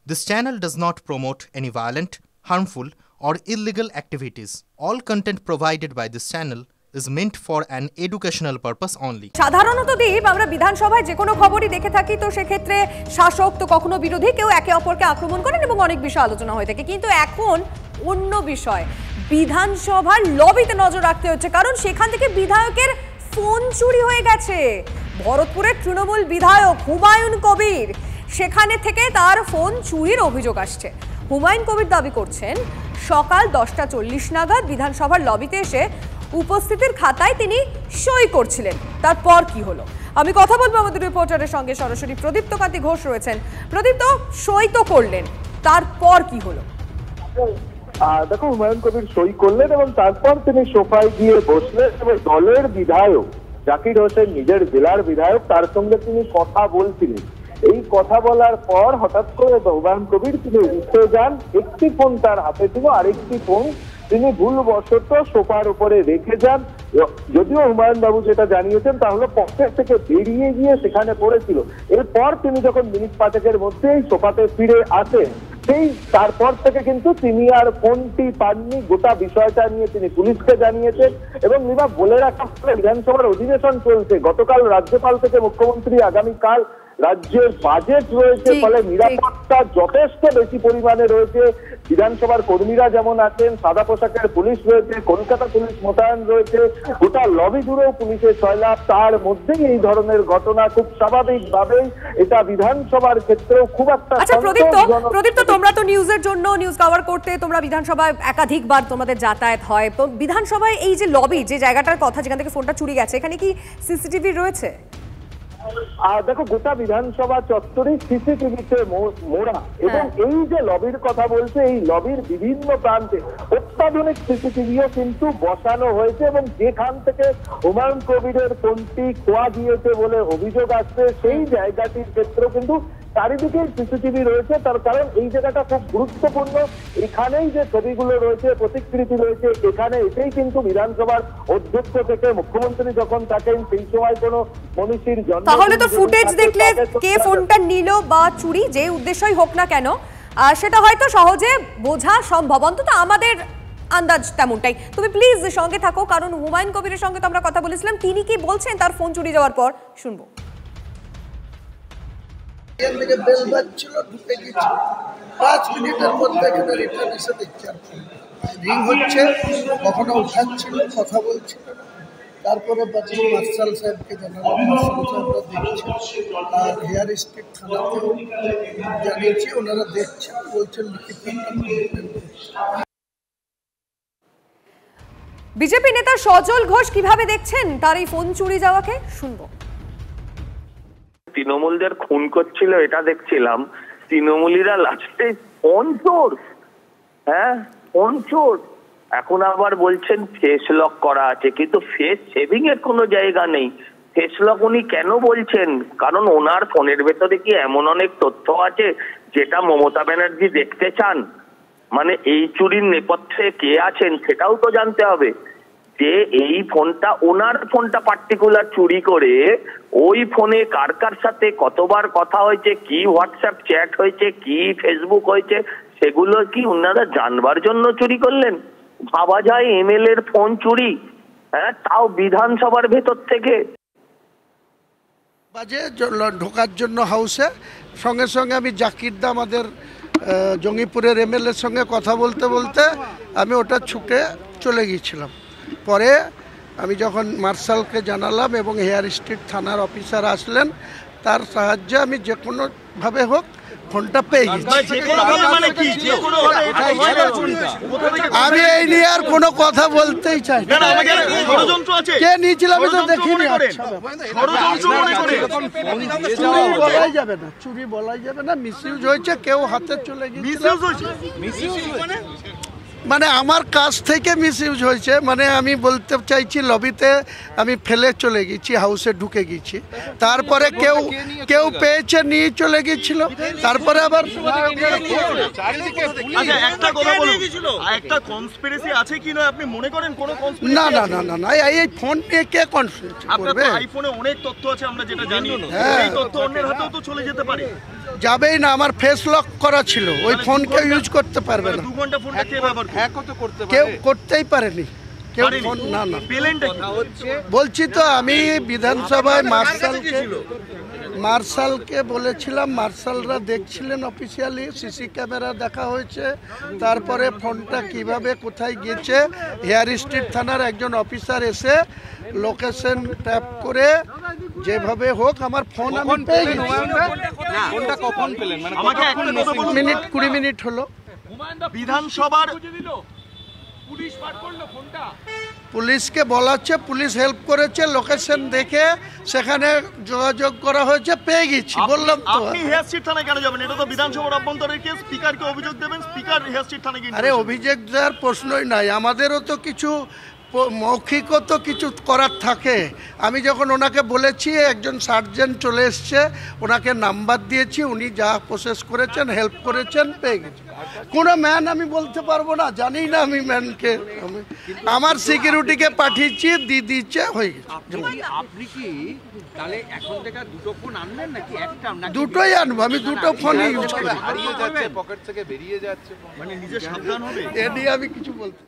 This channel does not promote any violent, harmful, or illegal activities. All content provided by this channel is meant for an educational purpose only. সাধারণত দীপ আমরা বিধানসভায় যে কোনো খবরই দেখে থাকি, তো সেক্ষেত্রে শাসক তো কখনো বিরোধী, কেউ একে অপরকে আক্রমণ করেন এবং অনেক বিষয় আলোচনা হয়ে থাকে। কিন্তু এখন অন্য বিষয়, বিধানসভার লবিতে নজর রাখতে হচ্ছে, কারণ সেখান থেকে বিধায়কের ফোন চুরি হয়ে গেছে। ভরতপুরের তৃণমূল বিধায়ক হুমায়ুন কবির, সেখানে থেকে তার ফোন চুরির অভিযোগ আসছে। হুমায়ুন কবির দাবি করছেন সকাল 10:40 নাগাদ বিধানসভার লবিতে এসে উপস্থিতির খাতায় তিনি সই করছিলেন। তারপর কি হলো আমি কথা বলবো আমাদের রিপোর্টারের সঙ্গে, সরাসরি প্রদীপ্ত কান্তি ঘোষ রয়েছেন। প্রদীপ্ত, সই তো করলেন, তারপর কি হলো? দেখো, হুমায়ুন কবির সই করলেন এবং তারপর তিনি সোফায় গিয়ে বসলেন এবং দলের বিধায়ক জাকির হোসেন, নিজের জেলার বিধায়ক, তার সঙ্গে তিনি কথা বলছিলেন। এই কথা বলার পর হঠাৎ করে হুমায়ুন কবির তিনি উঠে যান। একটি ফোন তার হাতে ছিল, আরেকটি ফোন তিনি ভুলবশত সোফার উপরে রেখে যান। যদিও হুমায়ুন বাবু যেটা জানিয়েছেন তা হলো পকেট থেকে বেরিয়ে গিয়ে সেখানে পড়েছিল। এরপর তিনি যখন মিনিট 5-এর মধ্যেই সোফাতে ফিরে আসেন, সেই তারপর থেকে কিন্তু তিনি আর ফোনটি পাননি। গোটা বিষয়টা নিয়ে তিনি পুলিশকে জানিয়েছেন এবং বলে রাখা বিধানসভার অধিবেশন চলছে। গতকাল রাজ্যপাল থেকে মুখ্যমন্ত্রী আগামীকাল রাজ্যের বাজেট রয়েছে, ফলে নিরাপত্তা যথেষ্ট বেশি পরিমাণে রয়েছে। বিধানসভার কর্মীরা যেমন আছেন, সাদা পোশাকের পুলিশ রয়েছে, কলকাতা পুলিশ মোতায়েন রয়েছে, গোটা লবি জুড়েও পুলিশের সয়লাভ। তার মধ্যেই এই ধরনের ঘটনা, খুব স্বাভাবিকভাবেই এটা বিধানসভার ক্ষেত্রেও খুব একটা। আচ্ছা প্রদীপ্ত, তোমরা তো নিউজের জন্য নিউজ কভার করতে তোমরা বিধানসভায় একাধিকবার তোমাদের যাতায়াত হয়, তো বিধানসভায় এই যে লবি, যে জায়গাটার কথা যেখান থেকে ফোনটা চুরি গেছে, এখানে কি সিসিটিভি রয়েছে? দেখো, গোটা বিধানসভা চত্বরই সিসিটিভিতে মোড়া এবং এই যে লবির কথা বলছে, এই লবির বিভিন্ন প্রান্তে অত্যাধুনিক সিসিটিভিও কিন্তু বসানো হয়েছে এবং যেখান থেকে হুমায়ুন কবিরের ফোনটি খোয়া গিয়েছে বলে অভিযোগ আসছে, সেই জায়গাটির ক্ষেত্রেও কিন্তু চারিদিকে সিসিটিভি রয়েছে। তার কারণ এই জায়গাটা খুব গুরুত্বপূর্ণ। এখানেই যে ছবিগুলো রয়েছে, প্রতিকৃতি রয়েছে, এখানে এসেই কিন্তু বিধানসভার অধ্যক্ষ থেকে মুখ্যমন্ত্রী যখন থাকেন সেই সময় কোনো মনীষীর জন্ম। তাহলে তো ফুটেজ দেখলে কে ফোনটা নিল বা চুরি যে উদ্দেশ্যই হোক না কেন, সেটা হয়তো সহজে বোঝা সম্ভব, অন্তত আমাদের আন্দাজ তেমনটাই। তুমি প্লিজ সঙ্গে থাকো, কারণ হুমায়ুন কবিরের সঙ্গে তো আমরা কথা বলেছিলাম, তিনি কি বলছেন তার ফোন চুরি যাওয়ার পর, শুনবো। থেকে বেল বাজছিল, ঢুকে গেছে 5 মিনিটের মধ্যে এখানে রিটার্ন এসে দেখছি রিং হচ্ছে, কখনো উঠাচ্ছিল, কথা বলছিল। তারপরে মার্শাল সাহেবকে জানালাম, মার্শাল সাহেবরা দেখছে, আর হেয়ার স্ট্রিট থানাতেও জানিয়েছি, ওনারা দেখছেন, বলছেন লিখিত। বিজেপি নেতা সজল ঘোষ কিভাবে দেখছেন তার এই ফোন চুরি যাওয়াকে, শুনবো। তৃণমূলদের খুন করছিল এটা দেখছিলাম, তৃণমূলীরা লাস্টে ফোন চোর, ফোন চোর। এখন আবার বলছেন ফেস লক করা আছে, কিন্তু ফেস সেভিং এর কোনো জায়গা নেই। ফেস লক উনি কেন বলছেন? কারণ ওনার ফোনের ভেতরে কি এমন অনেক তথ্য আছে যেটা মমতা ব্যানার্জি দেখতে চান। মানে এই চুরির নেপথ্যে কে আছেন সেটাও তো জানতে হবে। যে এই ফোনটা, ওনার ফোনটা পার্টিকুলার চুরি করে ওই ফোনে কার কার সাথে কতবার কথা হয়েছে, কি হোয়াটসঅ্যাপ চ্যাট হয়েছে, কি ফেসবুক হয়েছে, সেগুলো কি ওনারা জানবার জন্য চুরি করলেন? ভাবা যায় এমএলএ এর ফোন চুরি, তাও বিধানসভার ভেতর থেকে। বাজে ঢোকার জন্য হাউসে, সঙ্গে সঙ্গে আমি জাকিরদা আমাদের জঙ্গিপুরের এমএলএ এর সঙ্গে কথা বলতে বলতে আমি ওটা ছুটে চলে গিয়েছিলাম। পরে আমি যখন মার্শালকে জানালাম এবং হেয়ার স্ট্রিট থানার অফিসার আসলেন, তার সাহায্যে আমি যে কোনোভাবে হোক ফোনটা পেয়ে গেছি। আমি এই নিয়ে আর কোনো কথা বলতেই চাই না। কে নিয়েছিল আমি তো দেখিনি। চুরি বলাই যাবে না, চুরি বলাই যাবে না, মিসইউজ হয়েছে, কেউ হাতে চলে গিয়েছিল। মানে আমার কাছ থেকে মিসইউজ হয়েছে, মানে আমি বলতে চাইছি লবিতে আমি ফেলে চলে গেছি, হাউসে ঢুকে গেছি, তারপরে কেউ পেয়েছে নিয়ে চলে গেছিল, তারপরে আবার না না না না না এই ফোন নিয়ে কে কনফিউজ করবে? আইফোনে অনেক তথ্য আছে আমরা যেটা জানি, এই তথ্য অন্যের হাতেও তো চলে যেতে পারে। যাবেই না, আমার ফেস লক করা ছিল, ওই ফোন কেউ ইউজ করতে পারবে না, 2 ঘন্টা ফোনটা কে ব্যবহার করে? হ্যাঁ কত করতে কেউ পারে করতেই পারেনি কেউ পারেনি? ফোন না না পেলেনটা কি? বলছি তো আমি বিধানসভায় মার্শালকে বলেছিলাম, মার্শালরা দেখছিলেন অফিসিয়ালি, সিসি ক্যামেরা দেখা হয়েছে, তারপরে ফোনটা কিভাবে কোথায় গেছে হেয়ার স্ট্রিট থানার একজন অফিসার এসে লোকেশন ট্যাপ করে যেভাবে হোক আমার ফোন আমি পেয়ে গেছি। ফোনটা কখন পেলেন মানে আমাকে একটা কথা বলুন। 20 মিনিট হলো। বিধানসভার পুলিশকে বলাচ্ছে, পুলিশ হেল্প করেছে, লোকেশন দেখে সেখানে যোগাযোগ করা হয়েছে, পেয়ে গেছি, বললাম তো। আপনি হেয়ার স্ট্রিট থানায় কেন যাবেন? এটা তো বিধানসভার অভ্যন্তরের কেস, স্পিকারকে অভিযোগ দেবেন, স্পিকার হেয়ার স্ট্রিট থানায় গিয়ে আরে অভিযোগ দেওয়ার প্রশ্নই নাই, আমাদেরও তো কিছু মৌখিকও তো কিছু করার থাকে। আমি যখন ওনাকে বলেছি, একজন সার্জেন্ট চলে এসছে, ওনাকে নাম্বার দিয়েছি, উনি যা প্রসেস করেছেন, হেল্প করেছেন, পেয়ে গেছি। কোনো ম্যান আমি বলতে পারবো না, জানি না আমি ম্যানকে, আমার সিকিউরিটিকে পাঠিয়েছি, দিয়ে দিচ্ছে, হয়ে গেছে। আপনি কি তাহলে এখন থেকে দুটো ফোন আনবেন নাকি একটা? দুটোই আনবো, আমি দুটো ফোনই ইউজ করি। হারিয়ে যাচ্ছে, পকেট থেকে বেরিয়ে যাচ্ছে, মানে নিজে সাবধান হবে। এ নিয়ে আমি কিছু বলতে